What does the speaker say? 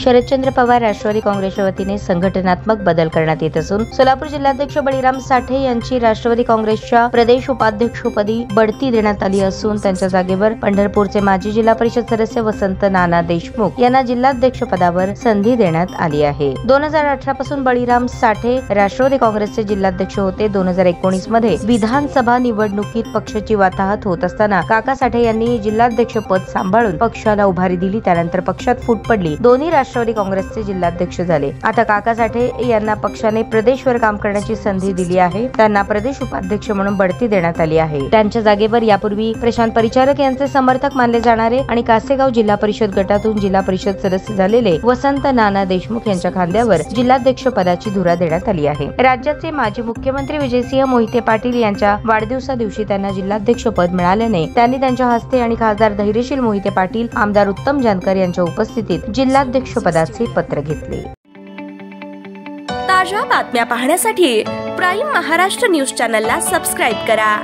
शरदचंद्र पवार राष्ट्रवादी काँग्रेसच्या वतीने संघटनात्मक बदल करण्यात येत असून सोलापूर जिल्हाध्यक्ष बळीराम साठे यांची राष्ट्रवादी काँग्रेसच्या प्रदेश उपाध्यक्षपदी बढती देण्यात आली असून त्यांच्या जागेवर पंढरपूरचे माजी जिल्हा परिषद सदस्य वसंत नाना देशमुख यांना जिल्हाध्यक्ष पदावर संधी देण्यात आली आहे। 2018 पासून बळीराम साठे राष्ट्रवादी काँग्रेसचे जिल्हाध्यक्ष होते। 2019 मध्ये विधानसभा निवडणुकीत पक्षाची वाताहत होत असताना काका साठे यांनी जिल्हाध्यक्ष पद सांभाळून पक्षाला उभारी दिली। त्यानंतर पक्षात फूट पडली, दोन्ही राष्ट्रवादी काँग्रेसचे जिल्हाध्यक्ष झाले। आता काका साठे यांना पक्षाने प्रदेशवर काम करण्याची संधी दिली आहे। त्यांना प्रदेश उपाध्यक्ष म्हणून बढती देण्यात आली आहे। त्यांच्या जागेवर यापूर्वी प्रशांत परिचारक यांचे समर्थक मानले जाणारे आणि कासेगाव जिल्हा परिषद गटातून जिल्हा परिषद सदस्य झालेले वसंत नाना देशमुख यांच्या खांद्यावर जिल्हाध्यक्ष पदाची धुरा देण्यात आली आहे। राज्याचे माजी मुख्यमंत्री विजयसिंह मोहिते पाटील यांच्या वाढदिवसा दिवशी त्यांना जिल्हाध्यक्ष पद मिळाल्याने त्यांनी त्यांच्या हस्ते आणि खासदार धैर्यशील मोहिते पाटील, आमदार उत्तम जानकर यांच्या उपस्थितीत जिल्हाध्यक्ष पदाचे पत्र घेतले। ताज्या बातम्या पाहण्यासाठी प्राईम महाराष्ट्र न्यूज चॅनलला सबस्क्राईब करा।